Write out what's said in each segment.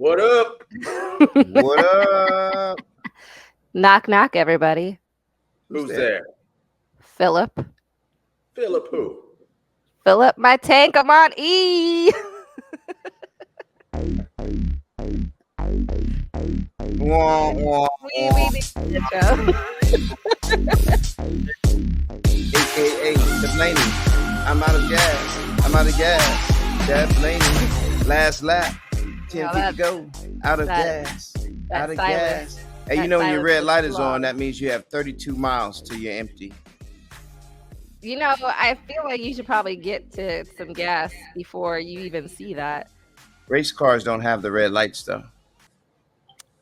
What up? What up? Knock, knock, everybody. Who's there? Philip. Philip who? Philip, my tank. I'm on E. Wah, wah, we wah. need the show. AKA the Blaney. I'm out of gas. I'm out of gas. That Blaney. Last lap. 10 feet to go. Out of gas. Out of gas. Hey, you know when your red light is on, that means you have 32 miles till you're empty. You know, I feel like you should probably get to some gas before you even see that. Race cars don't have the red lights, though.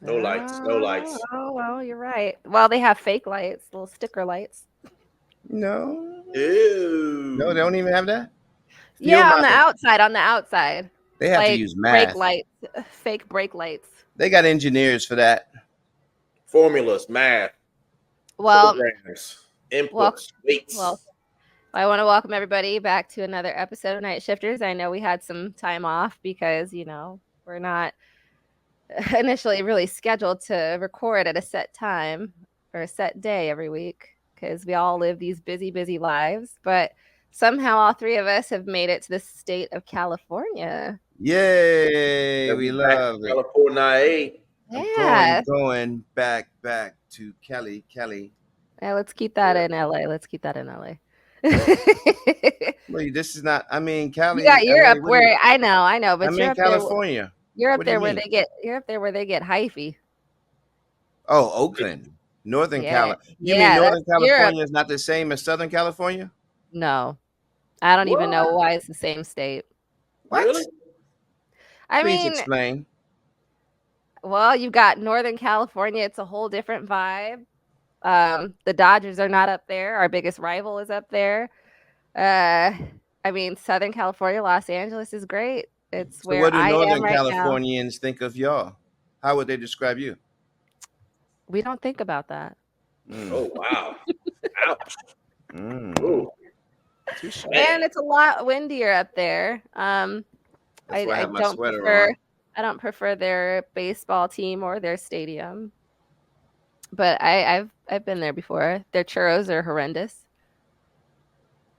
No lights. No lights. Oh, well, you're right. Well, they have fake lights, little sticker lights. No. Ew. No, they don't even have that? Yeah, on the outside. On the outside. They have to use math. Brake lights. Fake brake lights. They got engineers for that. Formulas, math. Well, programs, inputs, weights. Well, I want to welcome everybody back to another episode of Night Shifters. I know we had some time off because, you know, we're not initially really scheduled to record at a set time or a set day every week because we all live these busy lives. But somehow all three of us have made it to the state of California. Yay! We love it. California. Yeah. Going back to Cali. Yeah, let's keep that in LA. Well, this is not. I mean, Cali. You got Europe where I know, but I'm in California. You're up there where they get. You're up there where they get hyphy. Oh, Oakland, Northern California. You mean Northern California is not the same as Southern California? No, I don't even know why it's the same state. What? Really? Please explain. Well, you've got Northern California. It's a whole different vibe. The Dodgers are not up there. Our biggest rival is up there. I mean, Southern California, Los Angeles is great. It's where what do I Northern am right Californians now. think of y'all? How would they describe you? We don't think about that. Oh, wow. Ouch. Ooh. And it's a lot windier up there. I don't prefer their baseball team or their stadium. But I've been there before. Their churros are horrendous.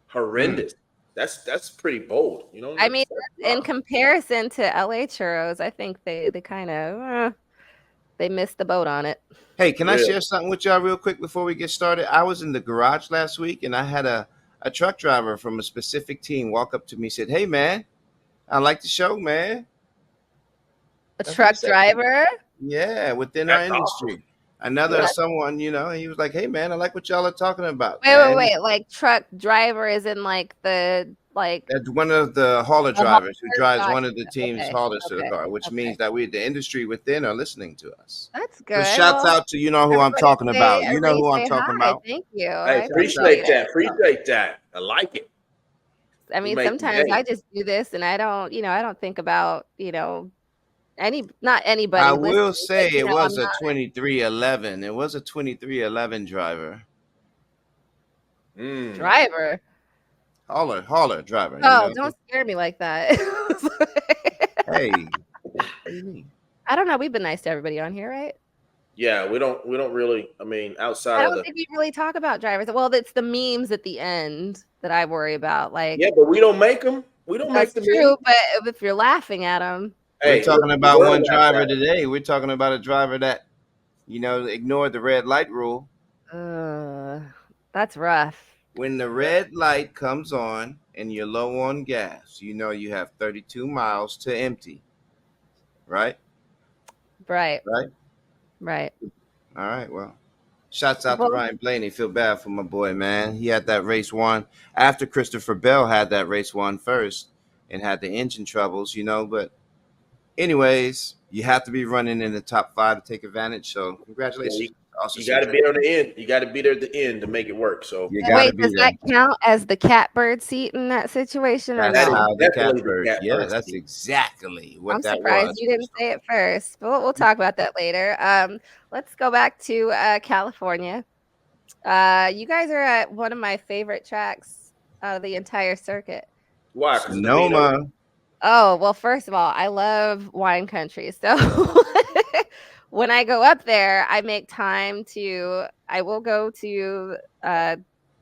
Horrendous. That's pretty bold. You know. I mean, in comparison to LA churros, I think they kind of they missed the boat on it. Hey, can I share something with y'all real quick before we get started? I was in the garage last week and I had a truck driver from a specific team walk up to me and said, "Hey, man, I like the show, man." That's truck driver? Yeah, within our industry. Awesome. Another someone, you know, he was like, "Hey, man, I like what y'all are talking about." Wait. Like truck driver is in like the That's one of the hauler drivers who drives one of the team's haulers to the car, which means that the industry within are listening to us. That's good. So shouts out to who I'm talking about. You know who I'm talking about. Thank you. I appreciate that. I like it. I mean, sometimes I just do this and I don't think about, not anybody. I will say it was a 2311. It was a 2311 driver. Driver. Hauler driver. Oh, don't scare me like that. Hey, what do you mean? I don't know. We've been nice to everybody on here, right? Yeah, we don't really. I mean, outside. I don't think we really talk about drivers. Well, it's the memes at the end that I worry about. Like, yeah, but we don't make them. We don't make them. That's true, but if you're laughing at them. We're talking about one driver today. We're talking about a driver that, ignored the red light rule. That's rough. When the red light comes on and you're low on gas, you have 32 miles to empty. Right? Right. All right, well. Shouts out to Ryan Blaney. Feel bad for my boy, man. He had that race won after Christopher Bell had that race won first and had the engine troubles, but anyways, you have to be running in the top 5 to take advantage. So congratulations. You got to be on the end. You got to be there at the end to make it work. So wait, does that count as the catbird seat in that situation? That's how the catbird. Yeah, that's exactly what that was. I'm surprised you didn't say it first, but we'll talk about that later. Let's go back to California. You guys are at one of my favorite tracks out of the entire circuit. Why? Sonoma. Oh, well, first of all, I love wine country. So when I go up there, I make time I will go to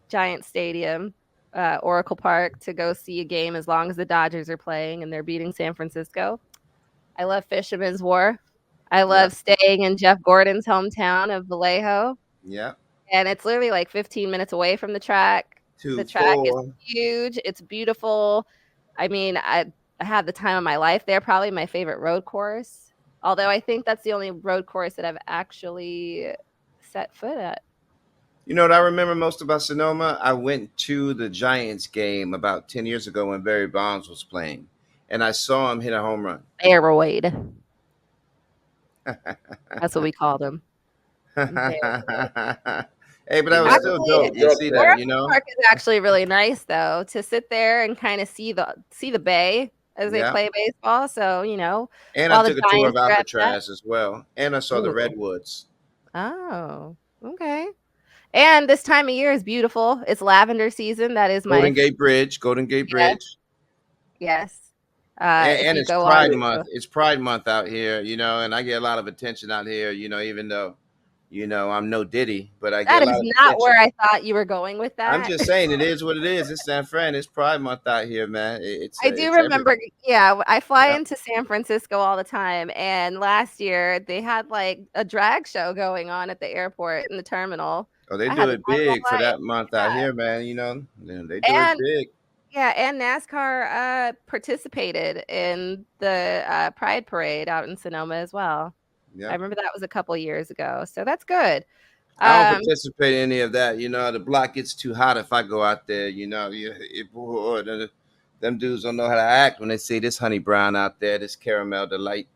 Giant Stadium, Oracle Park to go see a game as long as the Dodgers are playing and they're beating San Francisco. I love Fisherman's Wharf. I Yeah. love staying in Jeff Gordon's hometown of Vallejo. Yeah. And it's literally like 15 minutes away from the track. The track is 2-4. huge. It's beautiful. I mean, I had the time of my life there, probably my favorite road course. Although I think that's the only road course that I've actually set foot at. You know what I remember most about Sonoma? I went to the Giants game about 10 years ago when Barry Bonds was playing, and I saw him hit a home run. Aeroid. That's what we called him. Hey, but that was still dope. You see that, you know? Park is actually really nice though, to sit there and kind of see the bay as they play baseball. So, you know, and I while took the a tour of Giants are at bat. Alcatraz as well, and I saw the Ooh. redwoods. Oh, okay. And this time of year is beautiful. It's lavender season. That is my Golden Gate Bridge. Yes. And it's Pride Month. It's Pride Month out here, you know, and I get a lot of attention out here, you know, even though, you know, I'm no Diddy, but I get a lot of attention. That is not where I thought you were going with that. I'm just saying it is what it is. It's San Fran. It's Pride Month out here, man. I do remember. Everything. Yeah, I fly into San Francisco all the time, and last year they had like a drag show going on at the airport in the terminal. Oh, they do it big for that month out here, man. You know, they do it big. Yeah, and NASCAR participated in the Pride Parade out in Sonoma as well. Yeah. I remember that was a couple years ago, so that's good. I don't participate in any of that. You know, the block gets too hot if I go out there. You know, them dudes don't know how to act when they see this honey brown out there, this caramel delight.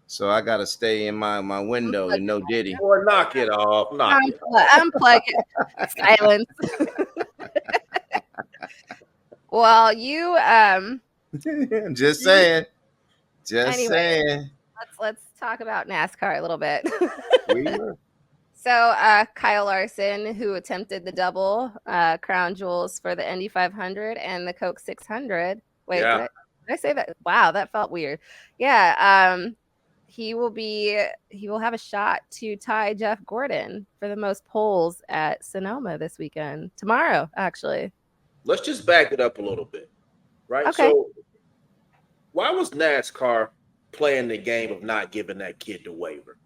So I gotta stay in my window and no Diddy. Or knock it off. Unplug it. Silence. Well, you just saying. Saying. Let's talk about NASCAR a little bit. So Kyle Larson, who attempted the double crown jewels for the Indy 500 and the Coke 600. Wait, did I say that? Wow, that felt weird. Yeah, he will have a shot to tie Jeff Gordon for the most poles at Sonoma this weekend. Tomorrow, actually. Let's just back it up a little bit, right? Okay. So why was NASCAR playing the game of not giving that kid the waiver?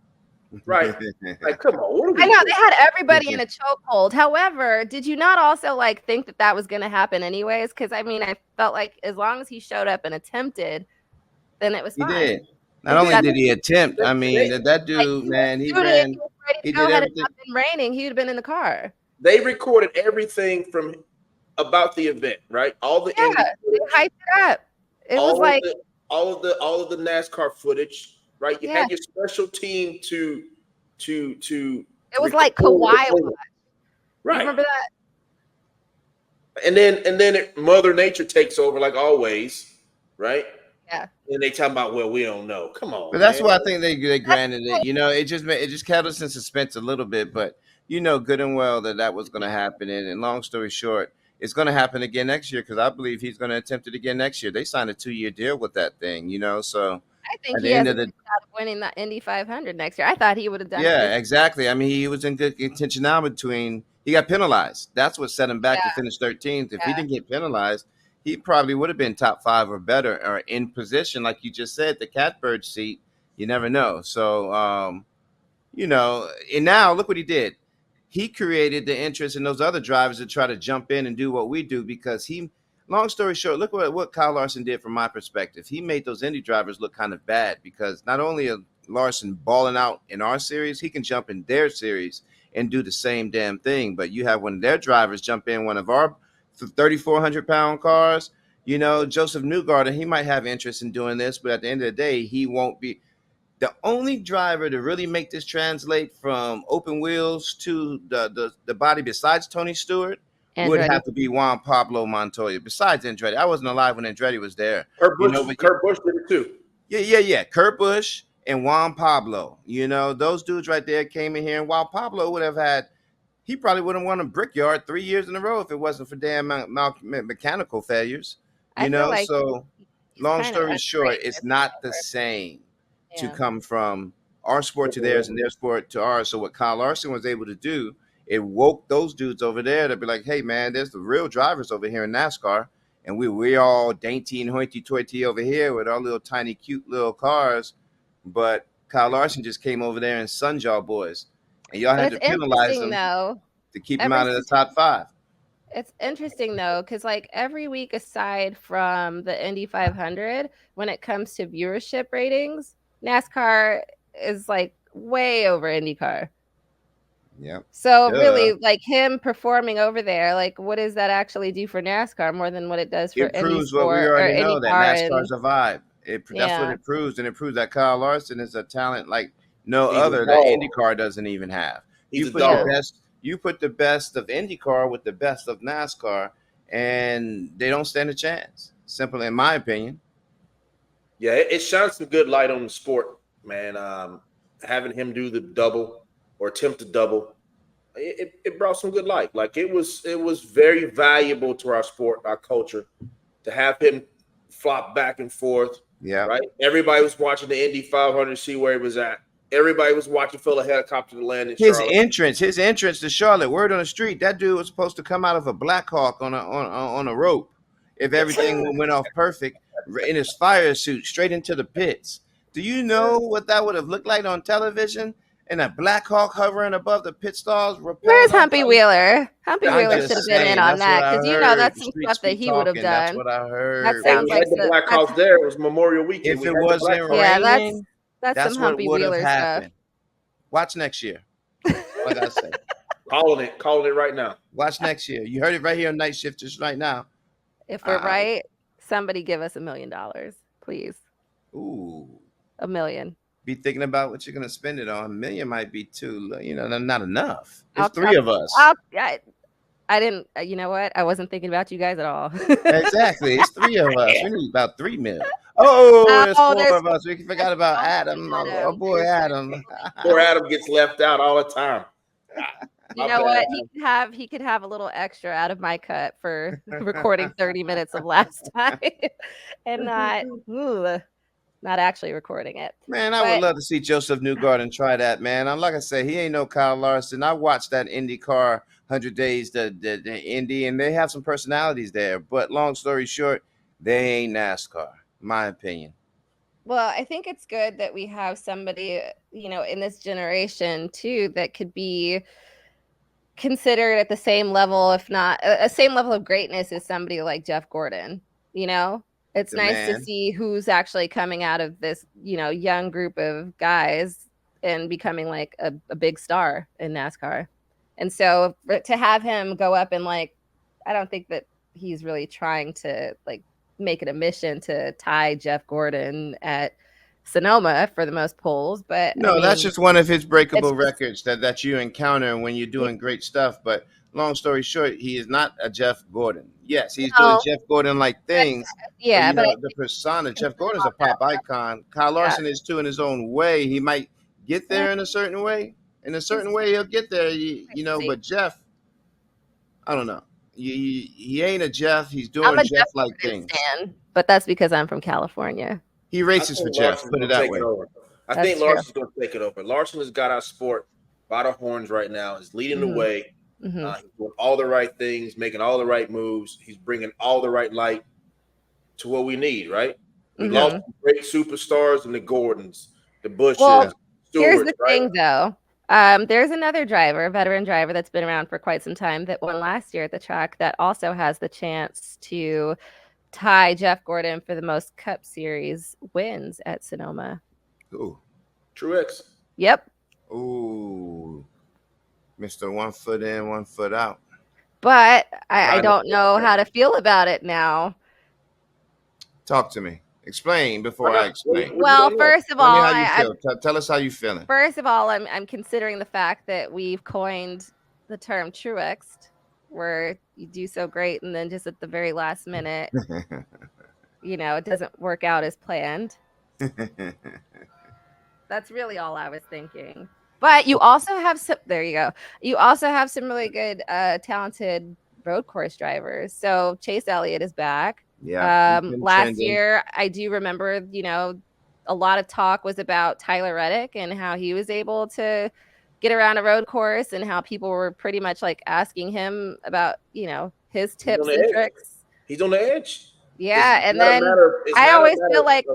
Right? Like, come on. I know they had everybody in a chokehold. However, did you not also like think that was going to happen anyways? Because I mean, I felt like as long as he showed up and attempted, then it was fine. He did. Not only did he attempt, I mean, that dude, man, he ran. He did everything. Had it not been raining, he would have been in the car. They recorded everything from about the event, right? All the they hyped it up. It was like all of the NASCAR footage, right? You had your special team to it was like Kawhi, right? Remember that? And then Mother Nature takes over like always, right? Yeah. And they talk about, well, we don't know. Come on. But that's why I think they granted it. You know, it just kept us in suspense a little bit, but you know good and well that was going to happen. And long story short, it's going to happen again next year because I believe he's going to attempt it again next year. They signed a 2-year deal with that thing, you know. So I think he has a shot of winning the Indy 500 next year. I thought he would have done. Yeah, exactly. I mean, he was in good contention now he got penalized. That's what set him back to finish 13th. If he didn't get penalized, he probably would have been top 5 or better or in position, like you just said, the catbird seat. You never know. So, you know, and now look what he did. He created the interest in those other drivers to try to jump in and do what we do because long story short, look what Kyle Larson did from my perspective. He made those Indy drivers look kind of bad because not only is Larson balling out in our series, he can jump in their series and do the same damn thing. But you have one of their drivers jump in one of our 3,400-pound cars, you know, Joseph Newgarden, he might have interest in doing this, but at the end of the day, he won't be. The only driver to really make this translate from open wheels to the body besides Tony Stewart would have to be Juan Pablo Montoya. Besides Andretti, I wasn't alive when Andretti was there. Kurt Busch did it too. Yeah. Kurt Busch and Juan Pablo. You know, those dudes right there came in here, and Juan Pablo he probably would have won a Brickyard 3 years in a row if it wasn't for damn mechanical failures. You know, so long story short, it's not the same to come from our sport to theirs and their sport to ours. So what Kyle Larson was able to do, it woke those dudes over there to be like, hey man, there's the real drivers over here in NASCAR, and we all dainty and hoity-toity over here with our little tiny cute little cars, but Kyle Larson just came over there and sunned y'all boys, and y'all had to penalize them to keep them out of the top 5. It's interesting though, because like every week aside from the Indy 500, when it comes to viewership ratings, NASCAR is like way over IndyCar. Yeah. So really, like him performing over there, like what does that actually do for NASCAR more than what it does for any proves sport? What we already know, that NASCAR's a vibe. That's what it proves, and it proves that Kyle Larson is a talent like no other that IndyCar doesn't even have. You put the best of IndyCar with the best of NASCAR, and they don't stand a chance. Simple, in my opinion. Yeah, it shines some good light on the sport, man. Having him do the double or attempt to double, it brought some good light. Like it was very valuable to our sport, our culture, to have him flop back and forth. Yeah, right. Everybody was watching the Indy 500, see where he was at. Everybody was watching Phil a helicopter to land in Charlotte. His entrance to Charlotte. Word on the street, that dude was supposed to come out of a Black Hawk on a rope. If everything went off perfect, in his fire suit, straight into the pits. Do you know what that would have looked like on television? And a Black Hawk hovering above the pit stalls. Where's Humpy Wheeler? Humpy Wheeler should have been in on that, because you know that's some stuff that he would have done. That's what I heard. That sounds like the Black Hawk there. It was Memorial Weekend. If it wasn't raining, that's some Humpy Wheeler stuff. Watch next year. Like I say, calling it right now. Watch next year. You heard it right here on Night Shifters right now. If we're right, somebody give us $1 million, please. Ooh, $1 million. Be thinking about what you're gonna spend it on. $1 million might be too, not enough. It's 3 of us. I didn't. You know what? I wasn't thinking about you guys at all. Exactly. It's 3 of us. We need about 3 million. There's 4 of us. We forgot about Adam. Oh boy, Adam. Poor Adam gets left out all the time. You know what? He could have a little extra out of my cut for recording 30 minutes of last time and not actually recording it. Man, I would love to see Joseph Newgarden try that, man. Like I said, he ain't no Kyle Larson. I watched that IndyCar 100 Days, the Indy, and they have some personalities there. But long story short, they ain't NASCAR, my opinion. Well, I think it's good that we have somebody, in this generation too, that could be considered at the same level, if not a same level of greatness as somebody like Jeff Gordon. It's nice to see who's actually coming out of this, young group of guys and becoming like a big star in NASCAR. And so to have him go up and I don't think that he's really trying to make it a mission to tie Jeff Gordon at Sonoma for the most polls, but that's just one of his breakable records that you encounter when you're doing great stuff. But long story short, he is not a Jeff Gordon. Yes, he's doing Jeff Gordon-like things. Yeah, but the persona, Jeff Gordon's a pop icon. Kyle Larson is too in his own way. He might get there in a certain way. In a certain way, he'll get there. But Jeff, I don't know. He ain't a Jeff. He's doing Jeff-like things. But that's because I'm from California. He races for Jeff. Put it that way. I think Larson's going to take it over. Larson has got our sport by the horns right now. He's leading the way. He's doing all the right things, making all the right moves. He's bringing all the right light to what we need, right? We lost some great superstars in the Gordons, the Bushes, Stewarts, here's the thing, though. There's another driver, a veteran driver that's been around for quite some time that won last year at the track that also has the chance to tie Jeff Gordon for the most Cup Series wins at Sonoma. Ooh. Truex. Yep. Ooh. Mr. 1 foot in, 1 foot out. But I don't know how to feel about it now. Talk to me. Explain before I explain. Well, first of all, tell us how you feeling. First of all, I'm considering the fact that we've coined the term Truex, where you do so great and then just at the very last minute, it doesn't work out as planned. That's really all I was thinking. But you also have there you go. You also have some really good, talented road course drivers. So Chase Elliott is back. Yeah. Last year, I do remember, a lot of talk was about Tyler Reddick and how he was able to get around a road course and how people were pretty much like asking him about, his tips and tricks. He's on the edge. Yeah, and then I always feel like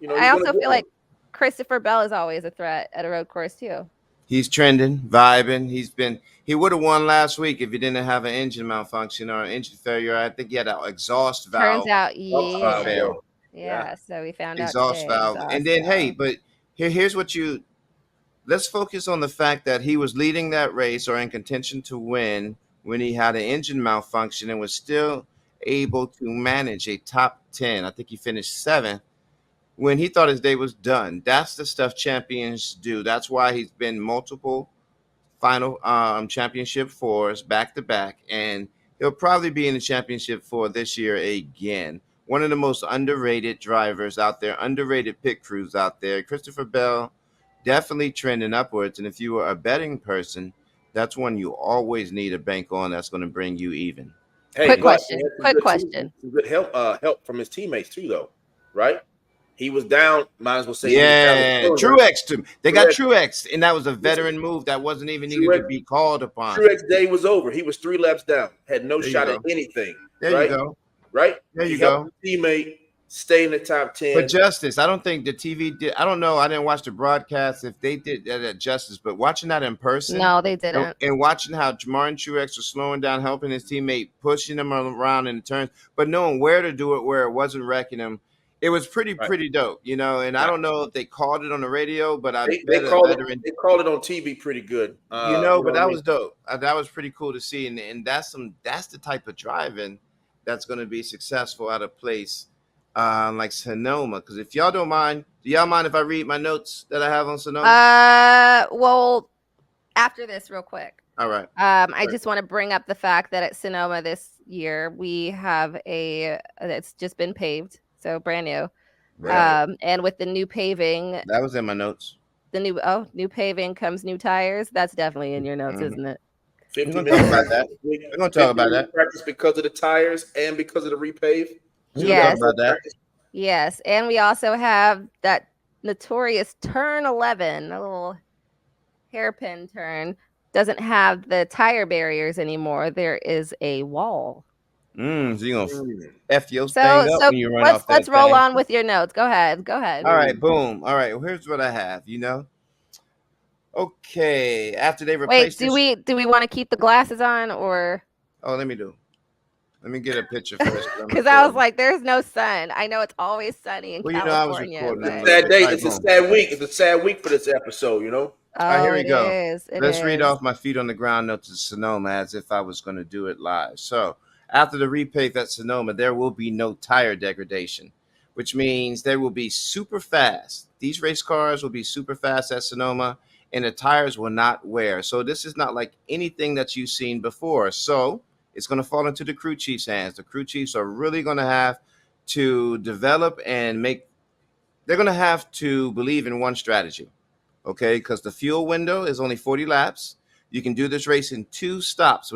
I also feel like Christopher Bell is always a threat at a road course too. He's trending, vibing. He would have won last week if he didn't have an engine malfunction or an engine failure. I think he had an exhaust valve. Turns out, yeah. So we found out exhaust valve. And then, hey, but here's what let's focus on the fact that he was leading that race or in contention to win when he had an engine malfunction and was still able to manage a top 10. I think he finished 7th when he thought his day was done. That's the stuff champions do. That's why he's been multiple final championship fours back to back, and he'll probably be in the championship for this year again. One of the most underrated drivers out there, underrated pit crews out there. Christopher Bell definitely trending upwards, and if you are a betting person, that's one you always need a bank on. That's going to bring you even. Hey, quick question. Good help from his teammates too, though, right? He was down. Might as well say, Truex too. They got Truex, and that was a veteran move that wasn't even needed to be called upon. Truex day was over. He was 3 laps down, had no shot at anything. There you go. Right there you go. Teammate stay in the top 10. But Justice, I don't think the TV did. I don't know. I didn't watch the broadcast if they did that at Justice, but watching that in person, no, they didn't. And watching how Martin Truex was slowing down, helping his teammate, pushing him around in the turns, but knowing where to do it, where it wasn't wrecking him. It was pretty dope, and I don't know if they called it on the radio, but they called it on TV pretty good. But that was dope. That was pretty cool to see, and that's the type of driving that's going to be successful at a place like Sonoma. Because if y'all don't mind, do y'all mind if I read my notes that I have on Sonoma? Well, after this, real quick. All right. I just want to bring up the fact that at Sonoma this year we have it's just been paved. So brand new. And with the new paving. That was in my notes. The new paving comes new tires. That's definitely in your notes, isn't it? 50 We're going to talk about that. We're going to talk about that. Practice because of the tires and because of the repave. Yes. About that. Yes. And we also have that notorious turn 11, a little hairpin turn. Doesn't have the tire barriers anymore. There is a wall. So you're gonna F your thing up when you run off that let's roll on with your notes. Go ahead. All right, boom. All right, well, here's what I have. Okay. After they replaced. Wait, do we want to keep the glasses on or? Oh, let me get a picture first. Because I was like, "There's no sun." I know it's always sunny in California. I was recording. It's a sad day. It's a sad week. It's a sad week for this episode. All right, here we go. Let's read off my feet on the ground notes of Sonoma as if I was going to do it live. So. After the repave at Sonoma, there will be no tire degradation, which means they will be super fast. These race cars will be super fast at Sonoma, and the tires will not wear. So this is not like anything that you've seen before. So it's going to fall into the crew chief's hands. The crew chiefs are really going to have to develop and they're going to have to believe in one strategy, okay? Because the fuel window is only 40 laps. You can do this race in 2 stops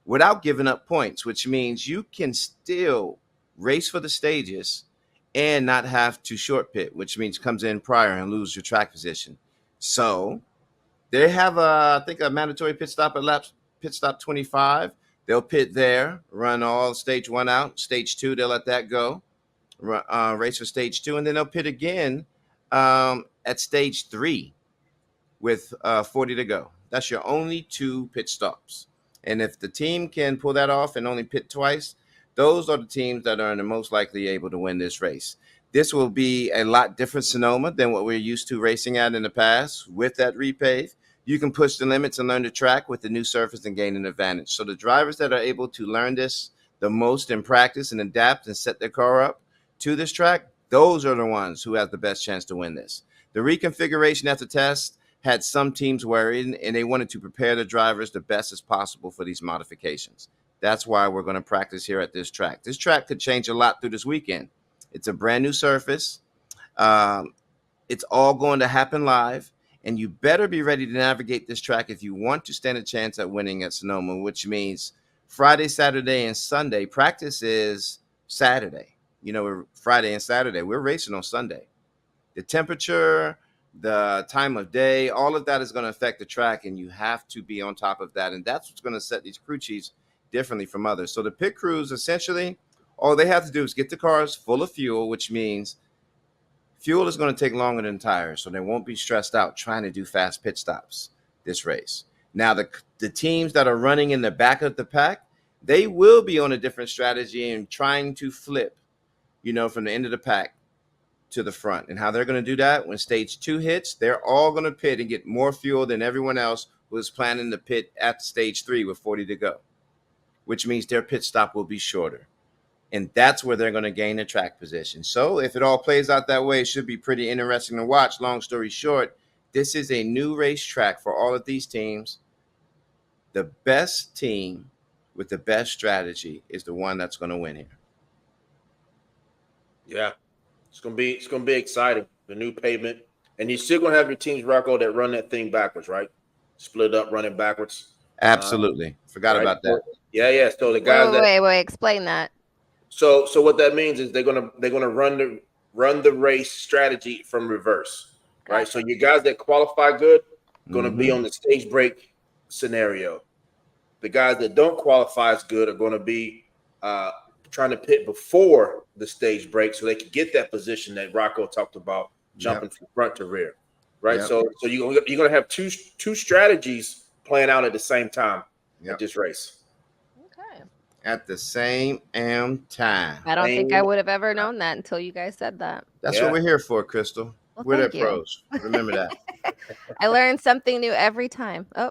without giving up points, which means you can still race for the stages and not have to short pit, which means comes in prior and lose your track position. So they have I think a mandatory pit stop at pit stop 25. They'll pit there, run all stage 1 out. Stage 2, they'll let that go. Race for stage 2, and then they'll pit again at stage 3 with 40 to go. That's your only 2 pit stops. And if the team can pull that off and only pit twice, those are the teams that are the most likely able to win this race. This will be a lot different Sonoma than what we're used to racing at in the past. With that repave, you can push the limits and learn the track with the new surface and gain an advantage. So the drivers that are able to learn this the most in practice and adapt and set their car up to this track, those are the ones who have the best chance to win this. The reconfiguration at the test had some teams worried, and they wanted to prepare the drivers the best as possible for these modifications. That's why we're going to practice here at this track. This track could change a lot through this weekend. It's a brand new surface. It's all going to happen live, and you better be ready to navigate this track if you want to stand a chance at winning at Sonoma, which means Friday, Saturday, and Sunday. Practice is Saturday. We're Friday and Saturday. We're racing on Sunday. The temperature, the time of day, all of that is going to affect the track, and you have to be on top of that. And that's what's going to set these crew chiefs differently from others. So the pit crews, essentially, all they have to do is get the cars full of fuel, which means fuel is going to take longer than tires, so they won't be stressed out trying to do fast pit stops this race. Now, the teams that are running in the back of the pack, they will be on a different strategy and trying to flip, from the end of the pack to the front. And how they're going to do that, when stage 2 hits, they're all going to pit and get more fuel than everyone else who is planning to pit at stage 3 with 40 to go, which means their pit stop will be shorter. And that's where they're going to gain the track position. So if it all plays out that way, it should be pretty interesting to watch. Long story short, this is a new racetrack for all of these teams. The best team with the best strategy is the one that's going to win here. Yeah, it's gonna be exciting. The new pavement, and you're still gonna have your teams, Rocko, that run that thing backwards, right? Split up, running backwards. Absolutely, forgot about that. Yeah. So the guys wait, explain that. So what that means is they're gonna run the race strategy from reverse, right? So your guys that qualify good gonna be on the stage break scenario. The guys that don't qualify as good are gonna be trying to pit before the stage break so they can get that position that Rocko talked about, jumping from front to rear, right? Yep. So you're going to have two strategies playing out at the same time at this race. Okay. At the same time. I don't think I would have ever known that until you guys said that. That's what we're here for, Crystal. Well, we're the pros. Remember that. I learn something new every time. Oh,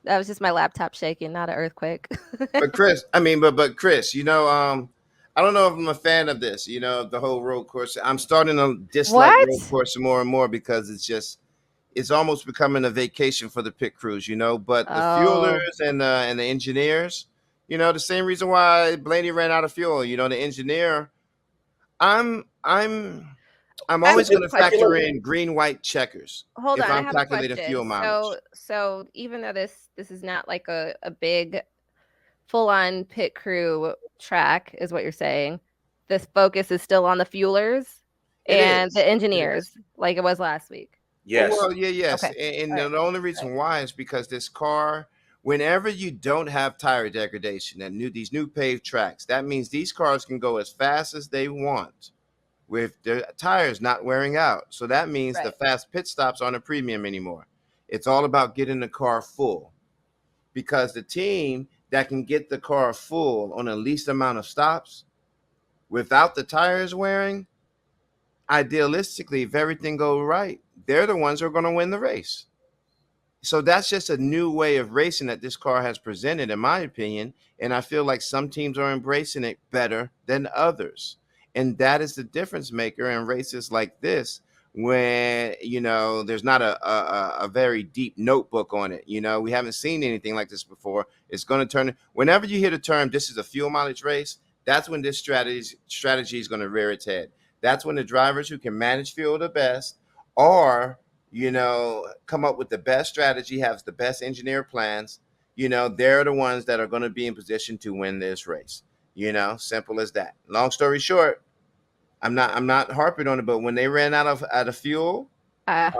that was just my laptop shaking, not an earthquake. But Chris, but Chris, I don't know if I'm a fan of this, the whole road course. I'm starting to dislike road course more and more because it's almost becoming a vacation for the pit crews, but the fuelers and the engineers, the same reason why Blaney ran out of fuel, the engineer, I'm always going to factor in green, white checkers. Hold on, I'm calculating fuel mileage. So even though this is not like a big full-on pit crew track is what you're saying, this focus is still on the fuelers and the engineers like it was last week. Yes. Well, yes. Okay. And the only reason why is because this car, whenever you don't have tire degradation and these new paved tracks, that means these cars can go as fast as they want with their tires not wearing out. So that means the fast pit stops aren't a premium anymore. It's all about getting the car full, because the team that can get the car full on the least amount of stops without the tires wearing, idealistically, if everything goes right, they're the ones who are going to win the race. So that's just a new way of racing that this car has presented, in my opinion. And I feel like some teams are embracing it better than others. And that is the difference maker in races like this, when, there's not a very deep notebook on it. We haven't seen anything like this before. It's going to turn. Whenever you hear the term, this is a fuel mileage race, that's when this strategy is going to rear its head. That's when the drivers who can manage fuel the best, or, come up with the best strategy, have the best engineer plans, they're the ones that are going to be in position to win this race. Simple as that. Long story short, I'm not harping on it, but when they ran out of fuel at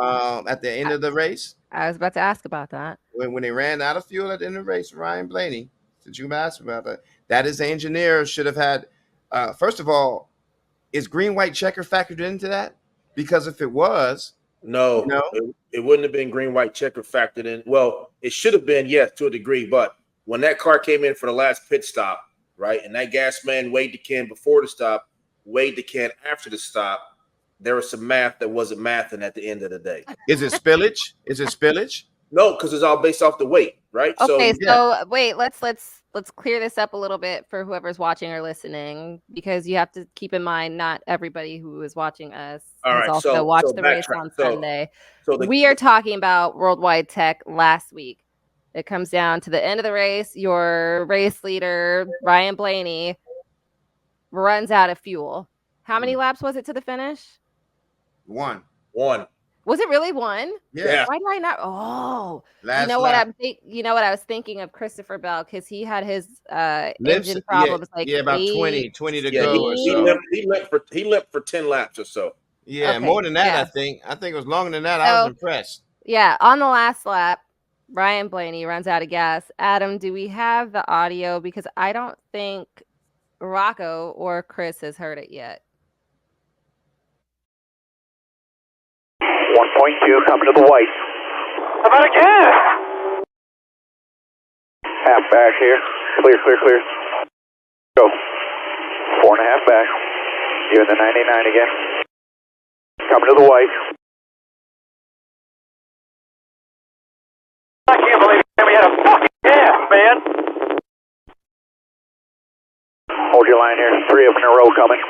the end of the race, I was about to ask about that. When they ran out of fuel at the end of the race, Ryan Blaney, since you asked about that is the engineer should have had. First of all, is green white checker factored into that? Because if it was, no, it wouldn't have been green white checker factored in. Well, it should have been, yes, to a degree, but when that car came in for the last pit stop, right, and that gas man weighed the can before the stop, weighed the can after the stop, there was some math that wasn't mathing at the end of the day. Is it spillage? No, because it's all based off the weight, right? Okay, so wait, let's clear this up a little bit for whoever's watching or listening, because you have to keep in mind not everybody who is watching us has also watched the race on Sunday. We are talking about Worldwide Tech last week. It comes down to the end of the race. Your race leader, Ryan Blaney, runs out of fuel. How many laps was it to the finish? One. Was it really 1? Yeah. Why did I not? Oh, Last you know what lap. you know what I was thinking of Christopher Bell, because he had his engine Yeah, problems like about 20 to Yeah, go or so. he limped for 10 laps or so. Yeah, Okay, more than that, yeah. I think. I think it was longer than that. I was So impressed. yeah, on the last lap, Ryan Blaney runs out of gas. Adam, do we have the audio? Because I don't think Rocko or Chris has heard it yet. 1.2 coming to the white. How about a gas? Half back here. Clear, clear, clear. Go. 4.5 back. You're in the 99 again. Coming to the white. I can't believe we had a fucking gas, man. Hold your line here. 3 of them in a row coming.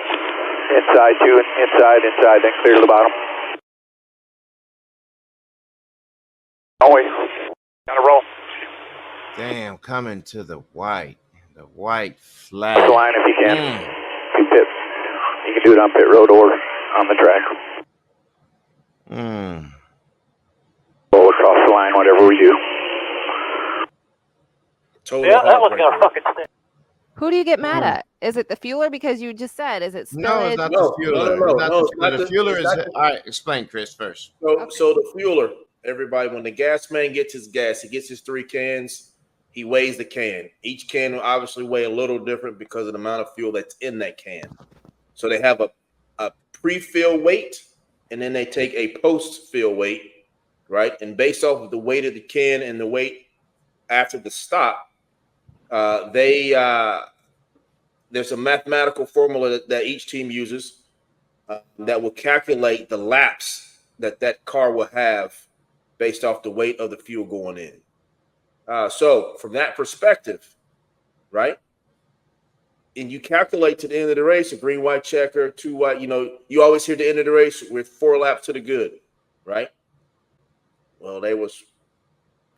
Inside 2, inside, then clear to the bottom. Always. Gotta roll. Damn, coming to the white flag. The line if you can. If you pit, you can do it on pit road or on the track. Roll across the line, whatever we do. Totally yeah, that was gonna fucking stick. Who do you get mad at? Is it the fueler? Because you just said, is it spillage? No, it's not the fueler. No, It's not the fueler. All right, explain, Chris, first. So the fueler, everybody, when the gas man gets his gas, he gets his 3 cans, he weighs the can. Each can will obviously weigh a little different because of the amount of fuel that's in that can. So they have a pre-fill weight, and then they take a post-fill weight, right? And based off of the weight of the can and the weight after the stop, there's a mathematical formula that each team uses that will calculate the laps that car will have based off the weight of the fuel going in. So from that perspective, right? And you calculate to the end of the race, a green, white checker, 2 white, you always hear the end of the race with 4 laps to the good, right? Well, they was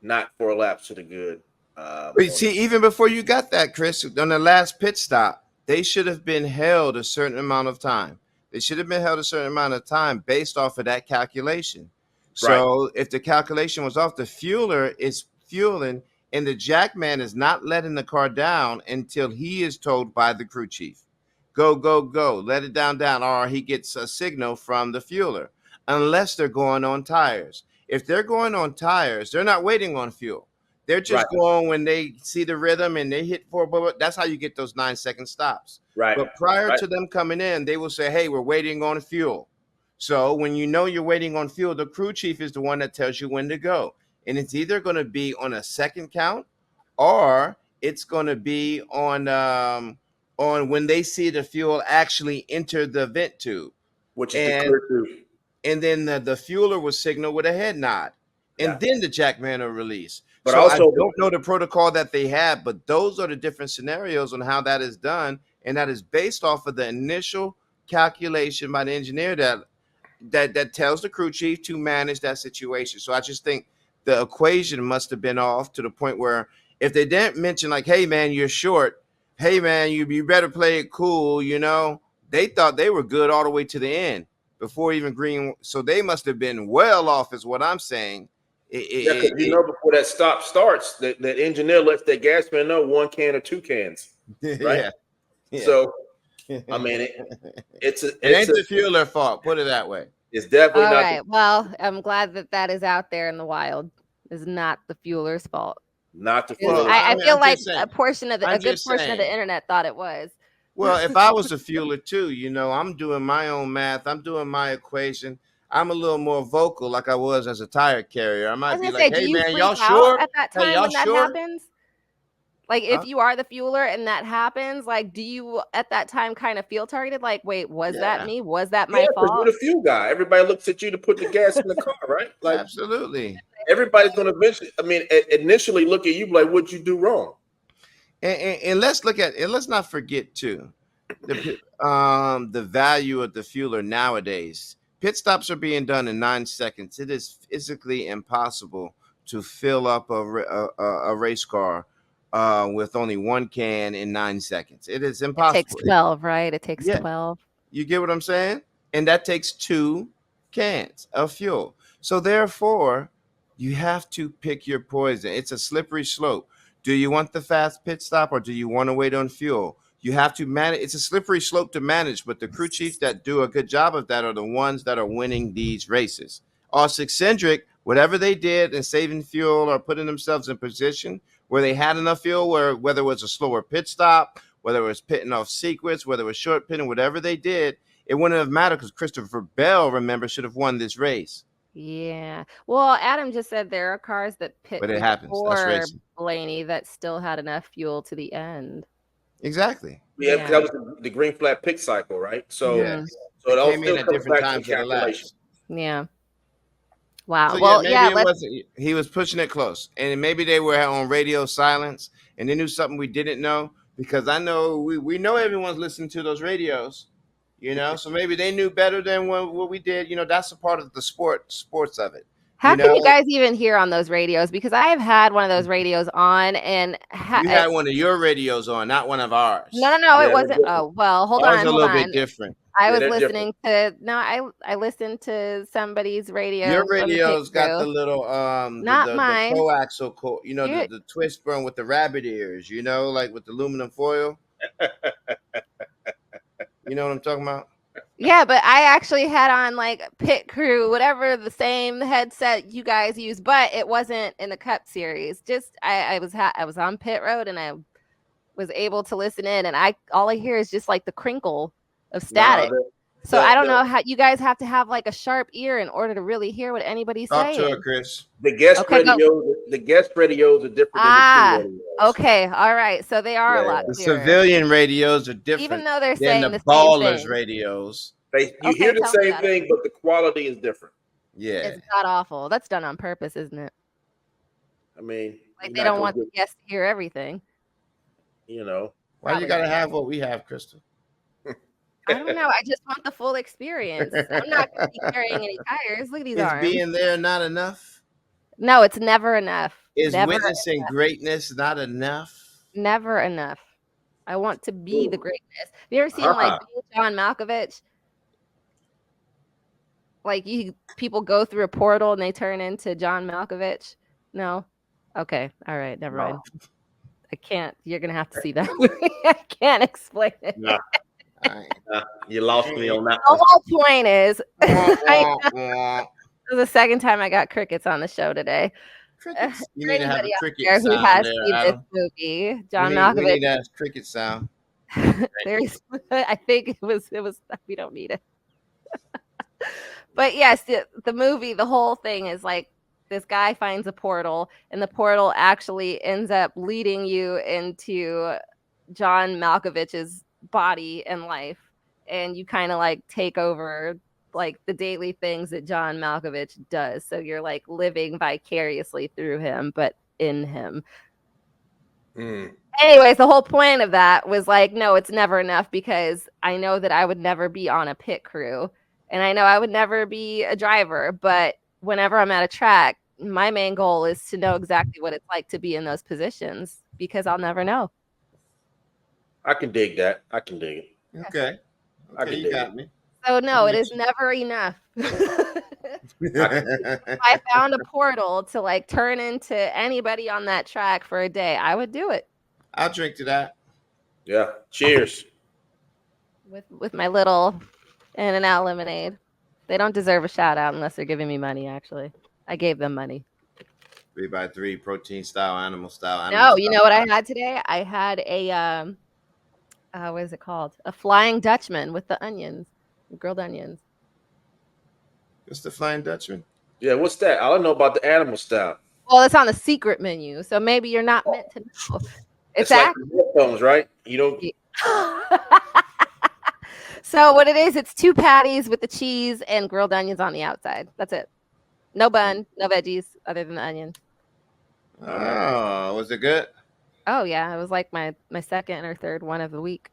not 4 laps to the good. But see, even before you got that, Chris, on the last pit stop, they should have been held a certain amount of time. They should have been held a certain amount of time based off of that calculation. So if the calculation was off, the fueler is fueling, and the jackman is not letting the car down until he is told by the crew chief, go, go, go, let it down, or he gets a signal from the fueler, unless they're going on tires. If they're going on tires, they're not waiting on fuel. They're just going when they see the rhythm and they hit 4. That's how you get those 9-second stops. Right. But prior to them coming in, they will say, hey, we're waiting on fuel. So when you know you're waiting on fuel, the crew chief is the one that tells you when to go. And it's either going to be on a second count, or it's going to be on when they see the fuel actually enter the vent tube. Which is the clear tube. And then the fueler will signal with a head nod. And then the jackman will release. But so I don't know the protocol that they have, but those are the different scenarios on how that is done. And that is based off of the initial calculation by the engineer that tells the crew chief to manage that situation. So I just think the equation must have been off to the point where if they didn't mention like, hey, man, you're short. Hey, man, you better play it cool. They thought they were good all the way to the end before even green. So they must have been well off is what I'm saying. Because before that stop starts, that engineer lets that gas man know 1 can or 2 cans, right? Yeah. So, I mean, it ain't the fueler fault. Put it that way. It's definitely all not. Right. Well, I'm glad that is out there in the wild. It's not the fueler's fault. Not the fueler. I feel like a good portion of the internet thought it was. Well, if I was a fueler too, I'm doing my own math. I'm doing my equation. I'm a little more vocal like I was as a tire carrier. I might be like, hey, man, y'all sure? At that time when that happens? Like, if you are the fueler and that happens, like, do you at that time kind of feel targeted? Like, wait, was that me? Was that my fault? You're the fuel guy. Everybody looks at you to put the gas in the car, right? Like, absolutely. Everybody's going to initially look at you like, what'd you do wrong? And let's not forget too, the value of the fueler nowadays. Pit stops are being done in 9 seconds. It is physically impossible to fill up a race car with only 1 can in 9 seconds. It is impossible. It takes 12, right? It takes 12. You get what I'm saying? And that takes 2 cans of fuel. So therefore, you have to pick your poison. It's a slippery slope. Do you want the fast pit stop or do you want to wait on fuel? You have to manage. It's a slippery slope to manage, but the crew chiefs that do a good job of that are the ones that are winning these races. Us eccentric, whatever they did in saving fuel or putting themselves in position where they had enough fuel, whether it was a slower pit stop, whether it was pitting off sequence, whether it was short pitting, whatever they did, it wouldn't have mattered because Christopher Bell, remember, should have won this race. Yeah. Well, Adam just said there are cars that pit But it happens. That's before racing. Blaney that still had enough fuel to the end. Exactly. Yeah, because that was the green flag pick cycle, right? So, Yes. so it all came still in at comes different back to times of the calculation. laps. Yeah. Wow. So well, maybe yeah. it wasn't. He was pushing it close, and maybe they were on radio silence, and they knew something we didn't know. Because I know we know everyone's listening to those radios, you know. So maybe they knew better than what we did. You know, that's a part of the sports of it. How can you guys even hear on those radios? Because I have had one of those radios on, and you had one of your radios on, not one of ours. No, Yeah, it wasn't. Oh, well, hold ours on. a little bit different. I was listening to I listened to somebody's radio. Your radio's got the little not the mine. coaxial, you know, the twist burn with the rabbit ears, you know, like with the aluminum foil. You know what I'm talking about? Yeah, but I actually had on like Pit Crew, whatever, the same headset you guys use, but it wasn't in the Cup Series. Just I was on pit road and I was able to listen in, and all I hear is just like the crinkle of static. So I don't know how you guys have to have like a sharp ear in order to really hear what anybody's saying. Talk to her, Chris. The guest radios are different than the crew radios. Okay, all right. So they are a lot clearer. The clearer. Civilian radios are different, even though they're saying the same ballers thing. radios. You hear the same thing, but the quality is different. Yeah, it's not awful. That's done on purpose, isn't it? I mean, like they don't want the guests to hear everything. You know, why you gotta have what we have, Crystal? I don't know. I just want the full experience. I'm not going to be carrying any tires. Look at these arms. Is being there not enough? No, it's never enough. Is witnessing greatness not enough? Never enough. I want to be the greatness. Have you ever seen like John Malkovich? Like people go through a portal and they turn into John Malkovich? No? Okay. All right. Never mind. I can't. You're going to have to see that movie. I can't explain it. No. You lost me on that. The whole point is, this is the second time I got crickets on the show today. Crickets. You need to have a cricket sound who has there, seen Adam. this movie, John We Malkovich. need that cricket sound. I think it was. We don't need it. But yes, the movie, the whole thing is like this guy finds a portal, and the portal actually ends up leading you into John Malkovich's body and life, and you kind of like take over like the daily things that John Malkovich does. So you're like living vicariously through him, but in him. Anyways, the whole point of that was like, no, it's never enough, because I know that I would never be on a pit crew, and I know I would never be a driver, but whenever I'm at a track, my main goal is to know exactly what it's like to be in those positions, because I'll never know. I can dig that. I can dig it. Okay. You got me. So no, it is never enough. If I found a portal to like turn into anybody on that track for a day, I would do it. I'll drink to that. Yeah. Cheers. With my little In-N-Out lemonade. They don't deserve a shout out unless they're giving me money, actually. I gave them money. 3x3, protein style, animal style. No, you know what I had today? I had a what is it called? A Flying Dutchman with the onions, grilled onions. What's the Flying Dutchman? Yeah, what's that? I don't know about the animal style. Well, it's on the secret menu, so maybe you're not meant to know. It's like headphones, right? You don't. So what it is, it's 2 patties with the cheese and grilled onions on the outside. That's it. No bun, no veggies other than the onion. Oh, was it good? Oh yeah, it was like my second or third one of the week.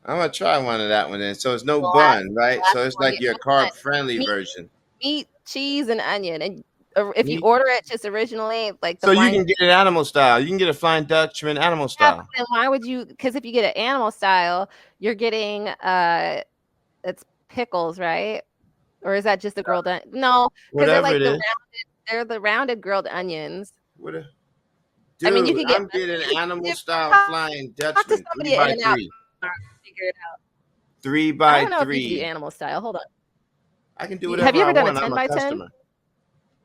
I'm gonna try one of that one then. So it's no bun, right? So it's like your carb-friendly version. Meat, cheese, and onion. And if you order it just originally, like so you can get it animal style. You can get a Flying Dutchman animal style. Then why would you? Because if you get an animal style, you're getting it's pickles, right? Or is that just the grilled onion? No, because they're Whatever like it is. they're the rounded grilled onions. Dude, I mean, you could get I'm getting animal style talk Flying to Dutchman, somebody 3 in by and out. 3. Figure it out. 3 I by don't know if you can do 3. animal style. Hold on. I can do Have whatever you ever I done want. a 10 I'm a by 10? customer.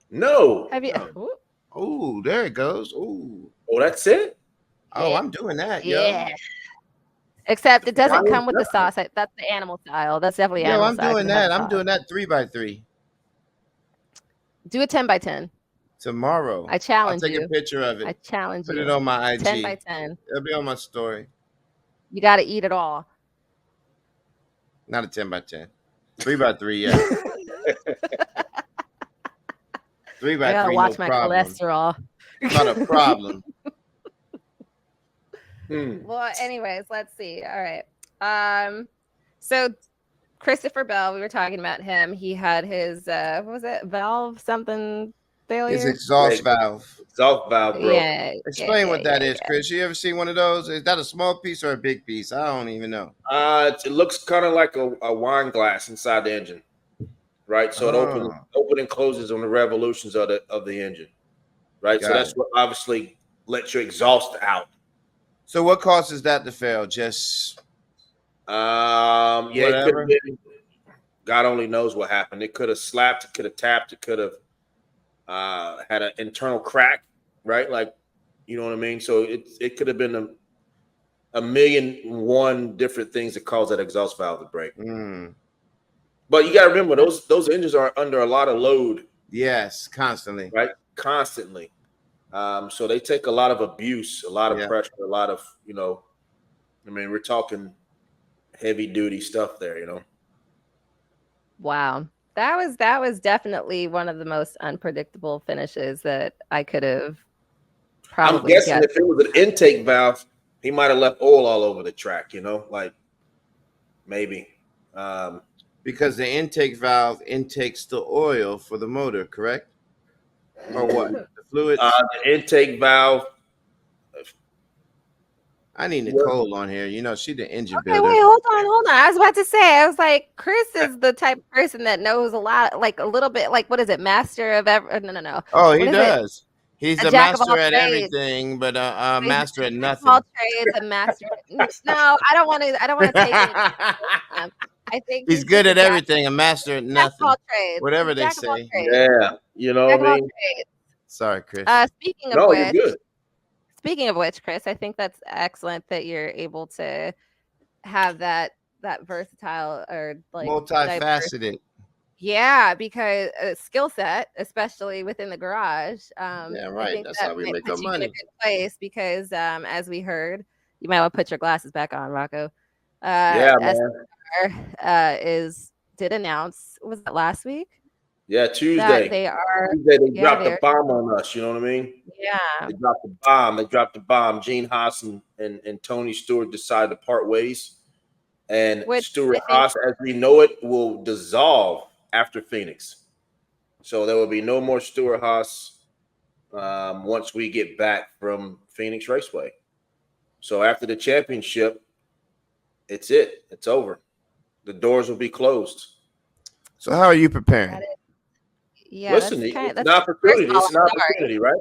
No. Have you? No. Oh, there it goes. Oh, that's it. Oh, Yeah. I'm doing that, Yeah. yo. Except it doesn't come with the sauce. That's the animal style. That's definitely Yo, animal I'm style. doing that. I'm doing that 3 by 3 Do a 10 by 10. tomorrow. I challenge I'll take you. a picture of it. I challenge Put you. it on my IG. 10 by 10. It'll be on my story. You got to eat it all. Not a 10 by 10. 3 by 3, yeah. 3 by 3, I gotta watch my problem. cholesterol. Not a problem. Well, anyways, let's see. All right. So Christopher Bell, we were talking about him. He had his what was it? Valve something failure. His exhaust valve. Exhaust valve, bro. Yeah. Explain what that is, Chris. You ever seen one of those? Is that a small piece or a big piece? I don't even know. It looks kind of like a wine glass inside the engine, right? So it open and closes on the revolutions of the engine, right? So that's what obviously lets your exhaust out. So what causes that to fail? Just yeah, it could have been, God only knows what happened. It could have slapped, it could have tapped, it could have had an internal crack, right? Like, you know what I mean? So it could have been a million one different things that cause that exhaust valve to break. But you got to remember, those engines are under a lot of load. Yes, constantly. Right? Constantly. So they take a lot of abuse, a lot of pressure, a lot of, I mean, we're talking heavy duty stuff there, Wow. That was definitely one of the most unpredictable finishes that I could have probably I'm guessing if it was an intake valve, he might have left oil all over the track, like maybe. Because the intake valve intakes the oil for the motor, correct? Or what? The fluids? The intake valve. I need Nicole on here. She's the engine builder. Wait, hold on. I was about to say, I was like, Chris is the type of person that knows a lot, like a little bit, like, what is it? Master of no. Oh, he does. He's a master at everything, but a master at nothing. All trades, a master. No, I don't want to take it. I think he's good at everything, a master at nothing. All trades. Whatever they say. Yeah, what I mean? Sorry, Chris. Speaking of which, Chris, I think that's excellent that you're able to have that versatile or like multifaceted. Yeah, because skill set, especially within the garage. Yeah, right. That's how we make our money. In a good place because, as we heard, you might want to put your glasses back on, Rocko. Did announce, was it last week? Yeah, Tuesday. They dropped the bomb on us. You know what I mean? Yeah. They dropped the bomb. Gene Haas and Tony Stewart decided to part ways. And Stewart Haas, as we know it, will dissolve after Phoenix. So there will be no more Stewart Haas once we get back from Phoenix Raceway. So after the championship, it's it. It's over. The doors will be closed. So how are you preparing? Yeah, listen, it's an opportunity. It's an opportunity, right?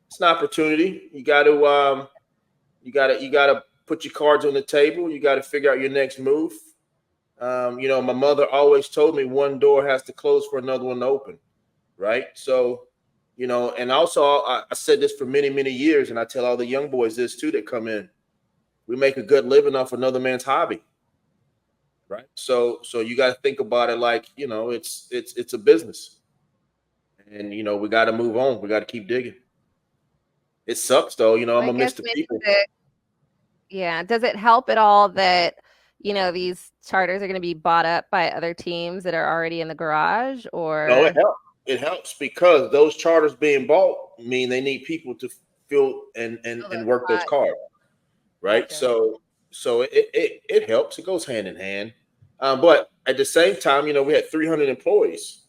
It's an opportunity. You got to put your cards on the table. You got to figure out your next move. My mother always told me one door has to close for another one to open, right? So, and also I said this for many, many years, and I tell all the young boys this too that come in. We make a good living off another man's hobby, right? So you got to think about it like, it's a business. And, we got to move on. We got to keep digging. It sucks, though. I'm going to miss the people. Yeah. Does it help at all that, these charters are going to be bought up by other teams that are already in the garage? Or no, it helps. It helps because those charters being bought mean they need people to fill and work those cars, right? Okay. So it helps. It goes hand in hand. But at the same time, we had 300 employees,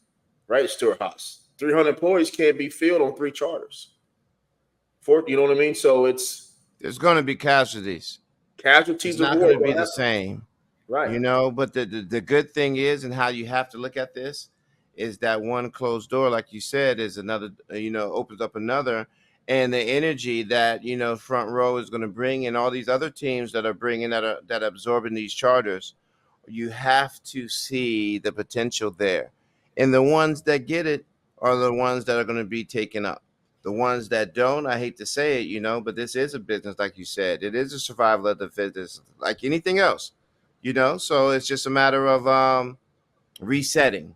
right? Stewart Haas. 300 employees can't be filled on 3 charters. You know what I mean? So there's going to be casualties. Casualties. It's not going to be the same. Right. You know, but the good thing is, and how you have to look at this, is that one closed door, like you said, is another, opens up another. And the energy that, Front Row is going to bring, and all these other teams that are bringing, that are absorbing these charters, you have to see the potential there. And the ones that get it are the ones that are going to be taken up. The ones that don't, I hate to say it, but this is a business, like you said. It is a survival of the fittest, like anything else, So it's just a matter of resetting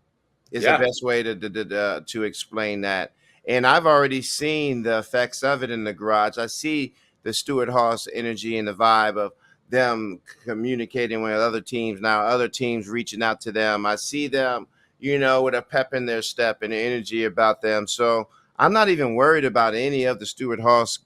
is the best way to explain that. And I've already seen the effects of it in the garage. I see the Stuart Haas energy and the vibe of them communicating with other teams. Now other teams reaching out to them. I see them, with a pep in their step and energy about them. So I'm not even worried about any of the Stuart Haas,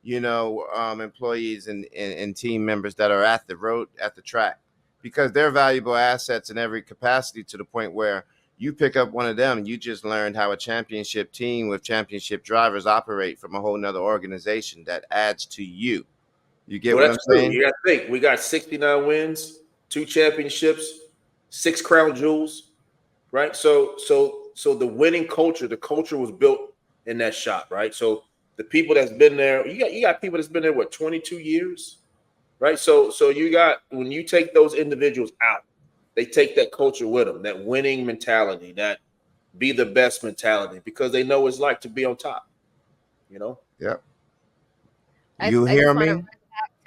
employees and team members that are at the track, because they're valuable assets in every capacity, to the point where you pick up one of them and you just learned how a championship team with championship drivers operate from a whole nother organization that adds to you. You get what I'm saying? You got to think. We got 69 wins, 2 championships, 6 crown jewels, right? So the winning culture, the culture was built in that shop, right? So the people that's been there, you got people that's been there, 22 years, right? So you got, when you take those individuals out, they take that culture with them, that winning mentality, that be the best mentality, because they know what it's like to be on top, Yep. You hear me?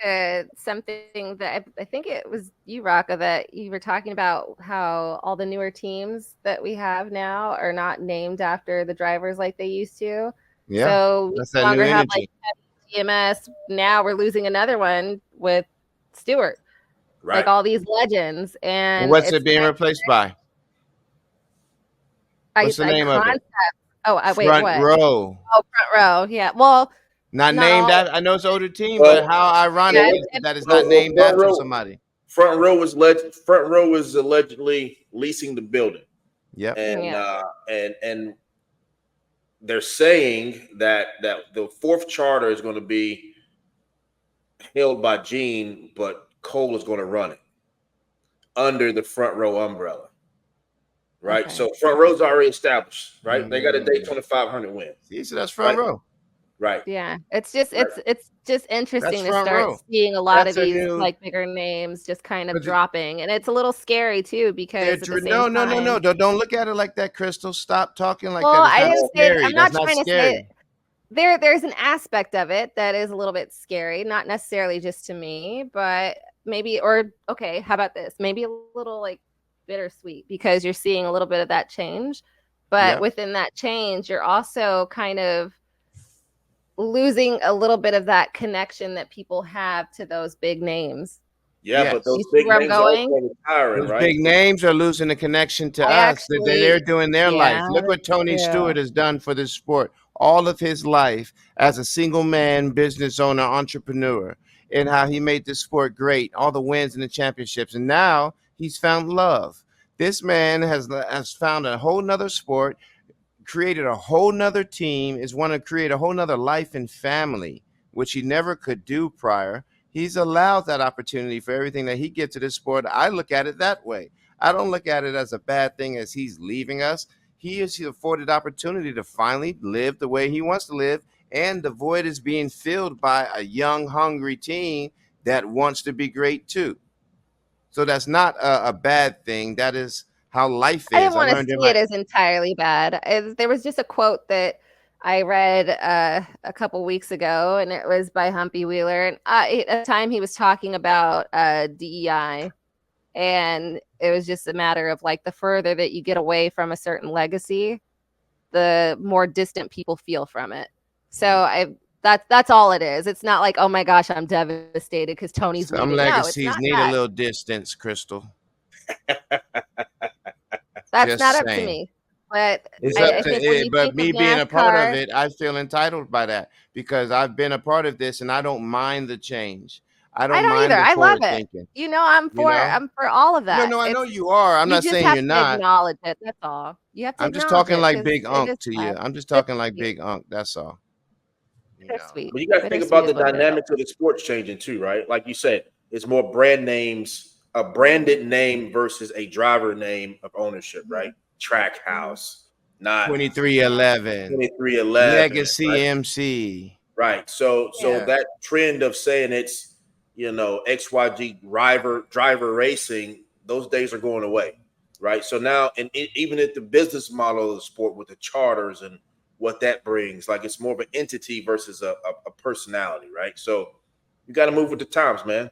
To something that I think it was you, Rocko, that you were talking about, how all the newer teams that we have now are not named after the drivers like they used to. Yeah, so we no longer have like GMS. Now we're losing another one with Stewart. Right. Like all these legends. And what's it being replaced by? What's the name of it? Oh, wait, Front what? Row. Oh, Front Row. Yeah. Well, not named after. I know it's older team, but how ironic that it's not named after somebody. Front Row was allegedly leasing the building. Yep. And they're saying that the 4th charter is going to be held by Gene, but Cole is going to run it under the Front Row umbrella. Right. Okay. So Front Row's already established, right? They got a Daytona 500 win. See, so that's Front Row. Right. Yeah. It's just interesting to start seeing a lot of these like bigger names just kind of dropping. And it's a little scary too, because no. Don't look at it like that, Crystal. Stop talking like that. I didn't say it. I'm not trying to say it. There's an aspect of it that is a little bit scary, not necessarily just to me, but maybe, how about this? Maybe a little like bittersweet, because you're seeing a little bit of that change, but within that change, you're also kind of losing a little bit of that connection that people have to those big names. Yeah, but those big names are retiring, those big names are losing the connection to us. They're doing their life. Look what Tony Stewart has done for this sport all of his life as a single man, business owner, entrepreneur, and how he made this sport great, all the wins and the championships. And now he's found love. This man has found a whole nother sport, created a whole nother team, is want to create a whole nother life and family, which he never could do prior. He's allowed that opportunity for everything that he gets to this sport. I look at it that way. I don't look at it as a bad thing as he's leaving us. He is afforded opportunity to finally live the way he wants to live, and the void is being filled by a young, hungry team that wants to be great too. So that's not a bad thing. That is how life is. I didn't want to see it as entirely bad. There was just a quote that I read a couple weeks ago, and it was by Humpy Wheeler. And at the time, he was talking about DEI, and it was just a matter of like, the further that you get away from a certain legacy, the more distant people feel from it. So that's all it is. It's not like, oh my gosh, I'm devastated because Tony's leaving. Some legacies need a little distance, Crystal. That's not up to me. But but me being a part of it, I feel entitled by that, because I've been a part of this and I don't mind the change. I don't mind either. I love it. I'm for all of that. No, I know you are. I'm not saying you're not. Acknowledge it. That's all. You have to. I'm just talking like Big Unk to you. I'm just talking like Big Unk. That's all. Sweet. But you got to think about the dynamics of the sports changing too, right? Like you said, it's more brand names a branded name versus a driver name of ownership, right? Trackhouse, not 2311, 2311, Legacy right? MC. Right. So that trend of saying it's, XYG driver racing, those days are going away. Right. So now, and even at the business model of the sport with the charters and what that brings, like it's more of an entity versus a personality. Right. So you got to move with the times, man.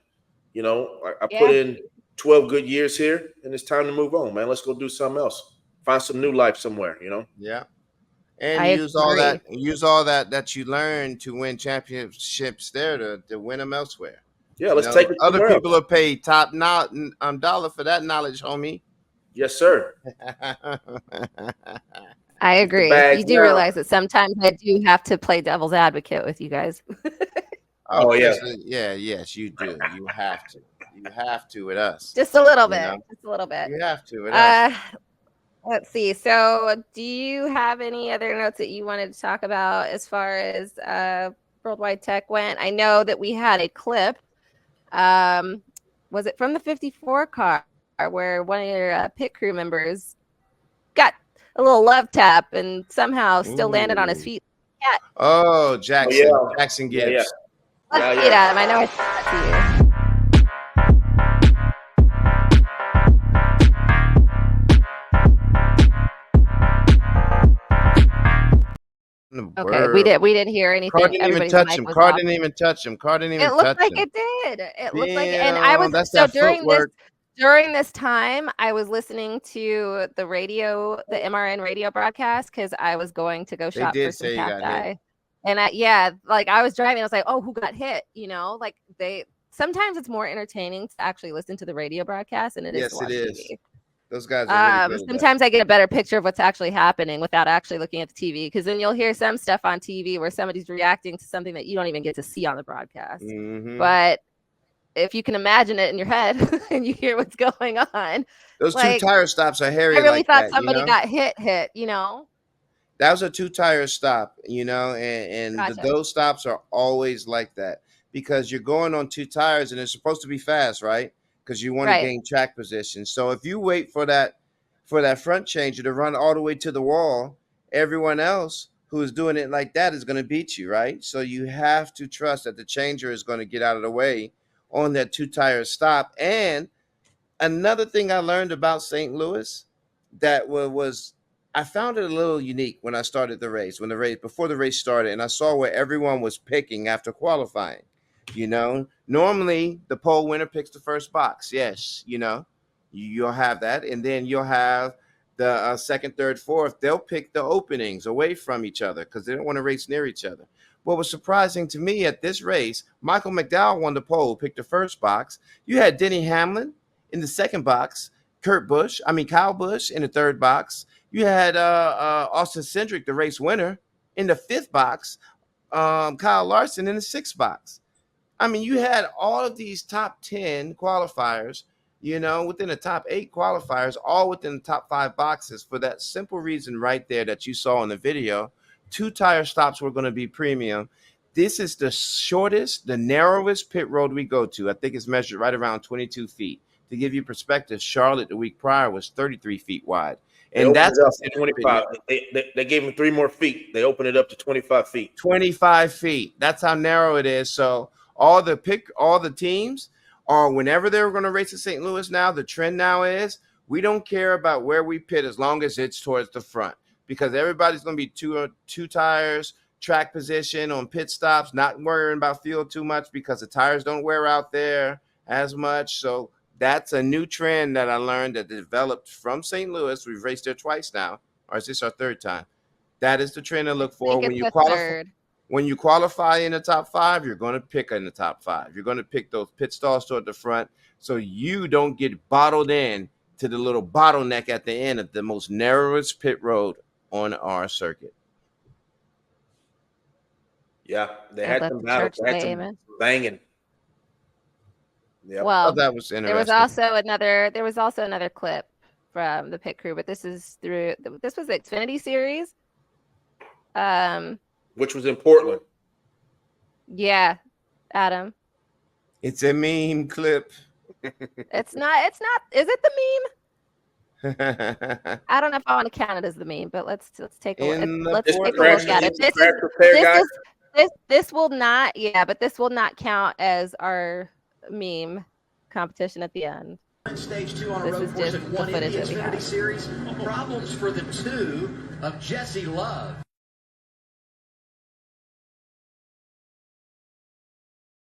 I put in 12 good years here, and it's time to move on, man. Let's go do something else. Find some new life somewhere, Yeah. And I use all agree. that you learned to win championships there to win them elsewhere. Yeah, let's take it other somewhere people else. are paid top dollar for that knowledge, homie. Yes, sir. I Get the agree. bags You do now. realize that sometimes I do have to play devil's advocate with you guys. Oh yeah. Yes, you do. You have to. You have to with us. Just a little bit. Just a little bit. You have to with us. Let's see. So, do you have any other notes that you wanted to talk about as far as Worldwide Tech went? I know that we had a clip. Was it from the 54 car where one of your pit crew members got a little love tap and somehow still landed on his feet? Yeah. Oh, Jackson. Oh, yeah. Jackson Gibbs. Yeah. Let's see it, Adam. I know I said that to you. Okay, we didn't hear anything. Car didn't even touch him. Car didn't even touch him. It looked like it did. It looked like, and I was so during this time, I was listening to the radio, the MRN radio broadcast, because I was going to go shop for some cacti. And I was driving, I was like, oh, who got hit? Like sometimes it's more entertaining to actually listen to the radio broadcast than it is to watch TV. Those guys are really good sometimes I get a better picture of what's actually happening without actually looking at the TV, because then you'll hear some stuff on TV where somebody's reacting to something that you don't even get to see on the broadcast. But if you can imagine it in your head and you hear what's going on, those two tire stops are hairy. I really thought somebody got hit. That was a 2-tire stop, and Gotcha. Those stops are always like that because you're going on 2 tires and it's supposed to be fast, right? Because you want to gain track position. So if you wait for that front changer to run all the way to the wall, everyone else who is doing it like that is going to beat you, right? So you have to trust that the changer is going to get out of the way on that 2-tire stop. And another thing I learned about St. Louis that was I found it a little unique when I started the race, before the race started, and I saw where everyone was picking after qualifying. Normally the pole winner picks the first box. Yes, you'll have that, and then you'll have the second, third, fourth. They'll pick the openings away from each other because they don't want to race near each other. What was surprising to me at this race, Michael McDowell won the pole, picked the first box. You had Denny Hamlin in the second box, Kyle Busch in the third box. You had Austin Cindric, the race winner, in the fifth box. Kyle Larson in the sixth box. I mean, you had all of these top 10 qualifiers, within the top 8 qualifiers, all within the top 5 boxes for that simple reason right there that you saw in the video. 2-tire stops were going to be premium. This is the shortest, the narrowest pit road we go to. I think it's measured right around 22 feet. To give you perspective, Charlotte the week prior was 33 feet wide. And that's up to 25. They gave him 3 more feet. They opened it up to 25 feet. 25 feet. That's how narrow it is. So all the teams are, whenever they're going to race at St. Louis now, the trend now is we don't care about where we pit as long as it's towards the front, because everybody's going to be two tires, track position on pit stops, not worrying about fuel too much because the tires don't wear out there as much. So that's a new trend that I learned that developed from St. Louis. We've raced there twice now, or is this our third time? That is the trend to look for when you qualify. When you qualify in the top 5, you're going to pick in the top 5. You're going to pick those pit stalls toward the front so you don't get bottled in to the little bottleneck at the end of the most narrowest pit road on our circuit. Yeah, they had some battles. They had some banging. Yep. Well, that was interesting. There was also another clip from the pit crew, but this was the Xfinity series. Which was in Portland. Yeah, Adam. It's a meme clip. It's not. Is it the meme? I don't know if I want to count it as the meme, but let's take a look. Let's take a look at it. This will not. Yeah, but this will not count as our meme competition at the end. Stage 2 on a road course at one in the Xfinity Series. Problems for the 2 of Jesse Love.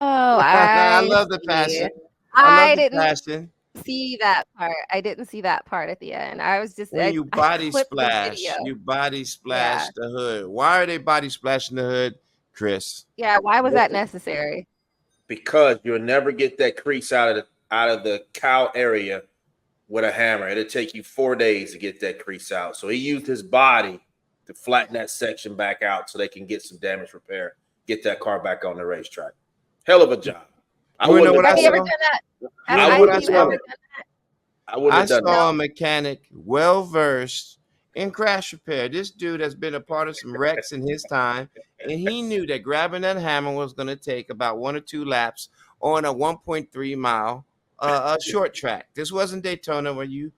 Oh, I love the passion. I didn't see that part. I didn't see that part at the end. I was just when you body splash. You body splash the hood. Why are they body splashing the hood, Chris? Yeah, why was that necessary? Because you'll never get that crease out of the cow area with a hammer. It'll take you 4 days to get that crease out. So he used his body to flatten that section back out so they can get some damage repair, get that car back on the racetrack. Hell of a job. Have you ever done that? I saw a mechanic well-versed in crash repair. This dude has been a part of some wrecks in his time, and he knew that grabbing that hammer was going to take about 1 or 2 laps on a 1.3 mile short track. This wasn't Daytona where you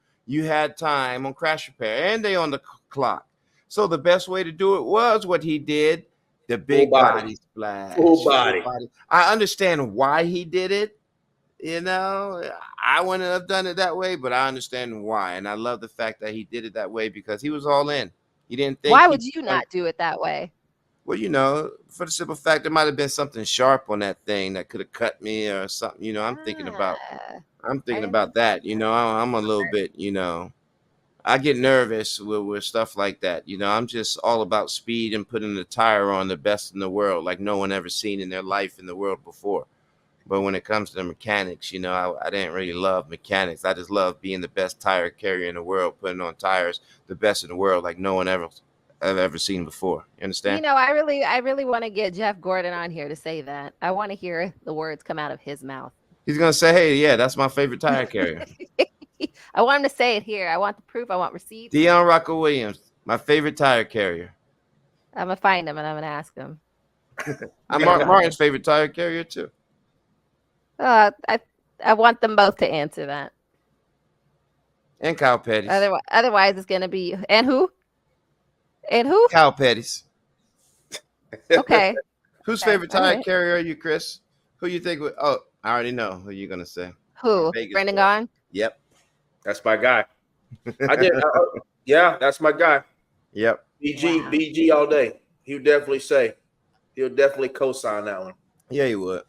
had time on crash repair, and they on the clock. So the best way to do it was what he did, the big body splash. Full body. I understand why he did it. You know, I wouldn't have done it that way, but I understand why. And I love the fact that he did it that way because he was all in. He didn't think. Why would you not do it that way? Well, you know, for the simple fact there might have been something sharp on that thing that could have cut me or something. You know, I'm thinking about that. You know, I'm a little bit, you know, I get nervous with stuff like that. You know, I'm just all about speed and putting the tire on the best in the world, like no one ever seen in their life in the world before. But when it comes to the mechanics, you know, I didn't really love mechanics. I just love being the best tire carrier in the world, putting on tires the best in the world, like no one ever seen before. You understand? You know, I really want to get Jeff Gordon on here to say that. I want to hear the words come out of his mouth. He's gonna say, "Hey, yeah, that's my favorite tire carrier." I want him to say it here. I want the proof. I want receipts. Dion Rocko Williams, my favorite tire carrier. I'm gonna find him and I'm gonna ask him. I'm Martin's favorite tire carrier too. I want them both to answer that. And Kyle Petty. Otherwise, it's gonna be and who? And who? Kyle Petty's. Okay. Whose favorite tire carrier are you, Chris? Who you think would? Oh, I already know who you're gonna say. Who? Brendan Gaughan? Yep. That's my guy. I did. Yeah, that's my guy. Yep. BG all day. He'll definitely co-sign that one. Yeah, he would.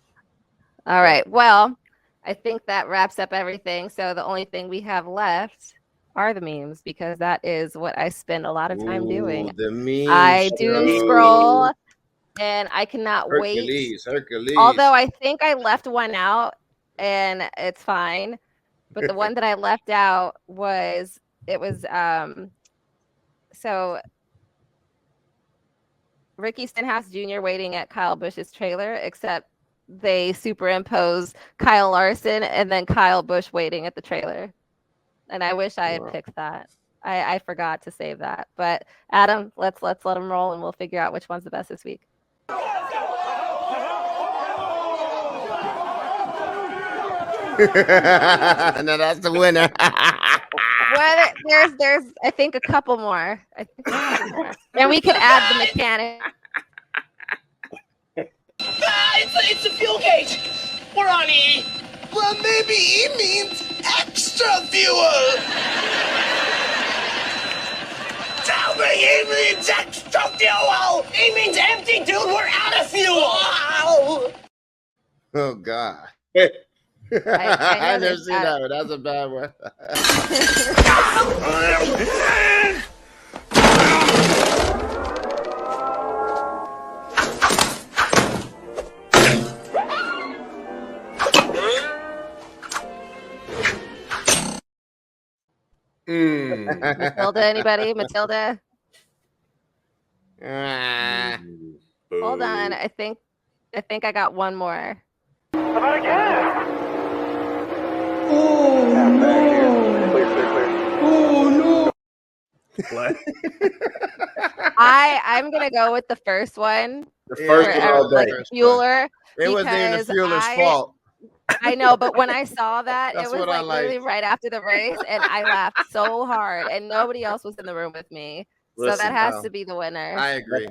All right. Well, I think that wraps up everything. So the only thing we have left are the memes because that is what I spend a lot of time doing. The memes. I doom scroll and I cannot wait. Hercules. Although I think I left one out and it's fine. But the one that I left out was so Ricky Stenhouse Jr. waiting at Kyle Busch's trailer, except they superimpose Kyle Larson and then Kyle Busch waiting at the trailer. And I wish I had picked that. I forgot to save that. But Adam, let's let them roll and we'll figure out which one's the best this week. No, that's the winner. Well, there's I think a couple more. And we could add the mechanic. It's a fuel gauge. We're on E. Well, maybe E means extra fuel. Tell me E means extra fuel. E means empty, dude. We're out of fuel. Wow. Oh, God. I never seen that one. That's a bad one. Matilda, anybody? Matilda? Hold on. I think I got one more. How about again? Oh, no. Clear. Oh, no. What? I'm going to go with the first one. The first one all day. Fueler. It wasn't even the fueler's fault. I know, but when I saw that, That's it was what I like literally like. right after the race, and I laughed so hard, and nobody else was in the room with me. So Listen, that has to be the winner. I agree.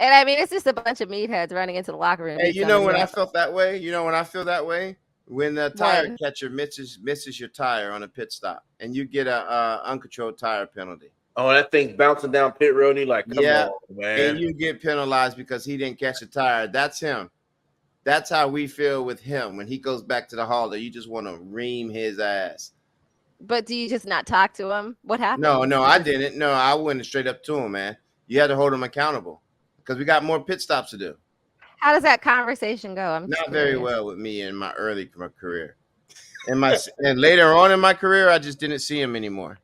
And I mean, it's just a bunch of meatheads running into the locker room. Hey, you know when I felt that way? You know when I feel that way? When the tire catcher misses your tire on a pit stop, and you get a uncontrolled tire penalty. Oh, that thing's bouncing down pit road, and you're like, come on, man. And you get penalized because he didn't catch the tire. That's him. That's how we feel with him. When he goes back to the hauler, you just want to ream his ass. But do you just not talk to him? What happened? No, I didn't. No, I went straight up to him, man. You had to hold him accountable because we got more pit stops to do. How does that conversation go? I'm not very well with me in my early career. And later on in my career, I just didn't see him anymore.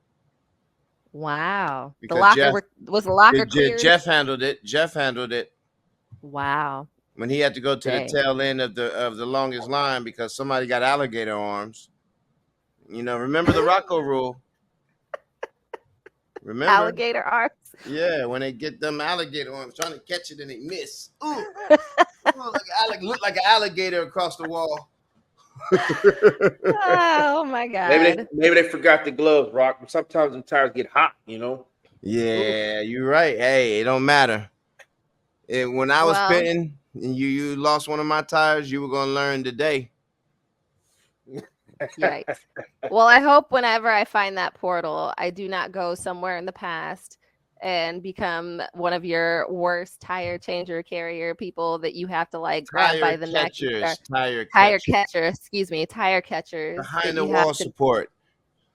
Wow. Because was the locker cleared? Jeff handled it. Wow. When he had to go to the tail end of the longest line because somebody got alligator arms. You know, remember the Rocko rule. Remember? Alligator arms. Yeah, when they get them alligator arms trying to catch it and they miss. Ooh. Look like an alligator across the wall. Oh my God. Maybe they forgot the gloves, Rock. Sometimes the tires get hot, you know. Yeah, you're right. Hey, it don't matter. When I was pitting and you lost one of my tires, you were gonna learn today. Yikes. Well, I hope whenever I find that portal, I do not go somewhere in the past and become one of your worst tire changer carrier people that you have to like grab by the neck. Tire catchers. Behind the wall support.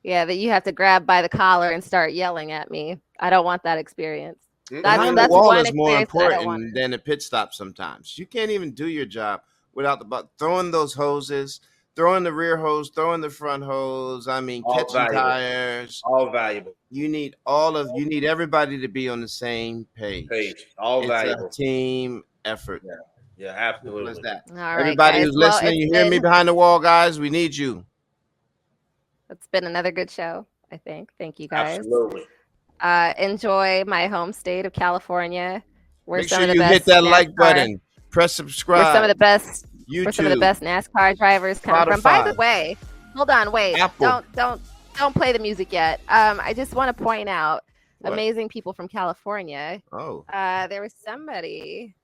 Yeah, that you have to grab by the collar and start yelling at me. I don't want that experience. Behind the wall is more important than the pit stop sometimes. You can't even do your job without throwing those hoses, throwing the rear hose, throwing the front hose. I mean, catching tires. All valuable. You need everybody to be on the same page. All valuable. It's a team effort. Yeah, absolutely. What's that? All right, everybody guys. Who's listening, you hear me behind the wall, guys? We need you. It's been another good show, I think. Thank you, guys. Absolutely. Enjoy my home state of California. Make sure you hit that like button. Press subscribe. We're some of the best. YouTube. We're some of the best NASCAR drivers come from. By the way, hold on, wait. Apple. Don't play the music yet. I just want to point out amazing people from California. Oh. There was somebody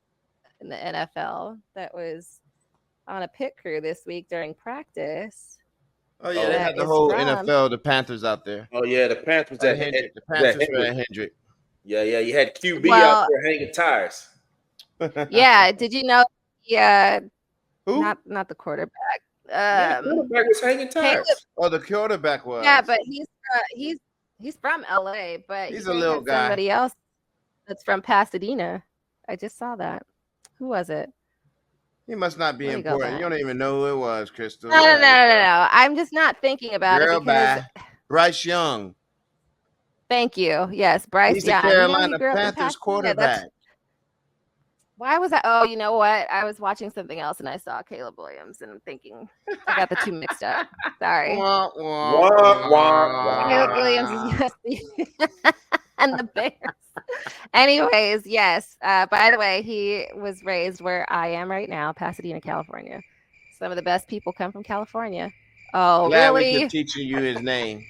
in the NFL that was on a pit crew this week during practice. Oh yeah, they had the whole NFL, the Panthers out there. Oh yeah, the Panthers at Hendrick. The Panthers were at Hendrick. Yeah, you had QB out there hanging tires. Yeah, did you know? Yeah, who? Not the quarterback. The quarterback was hanging tires. The quarterback was. Yeah, but he's from LA, but he's a little guy. Somebody else that's from Pasadena. I just saw that. Who was it? He must not be important. You don't even know who it was, Crystal. No. I'm just not thinking about it because Bryce Young. Thank you. Yes, Bryce He's Young. the Carolina Panthers quarterback. Why was that? Oh, you know what? I was watching something else and I saw Caleb Williams and I'm thinking I got the two mixed up. Sorry. Caleb Williams is and the Bears. Anyways, yes. By the way, he was raised where I am right now, Pasadena, California. Some of the best people come from California. Oh, Glad really? we could teach you his name.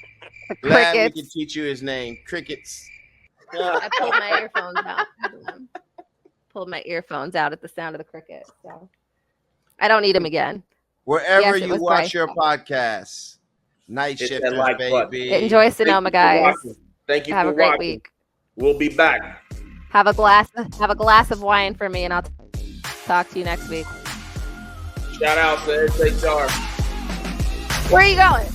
Glad we could teach you his name. Crickets. I pulled my earphones out. Pulled my earphones out at the sound of the cricket. So I don't need them again. Wherever you watch your podcasts, Night Shifters, baby. Enjoy Sonoma, guys. Thank you. Have a great week. We'll be back. Have a glass of wine for me, and I'll talk to you next week. Shout out to SHR. Where are you going?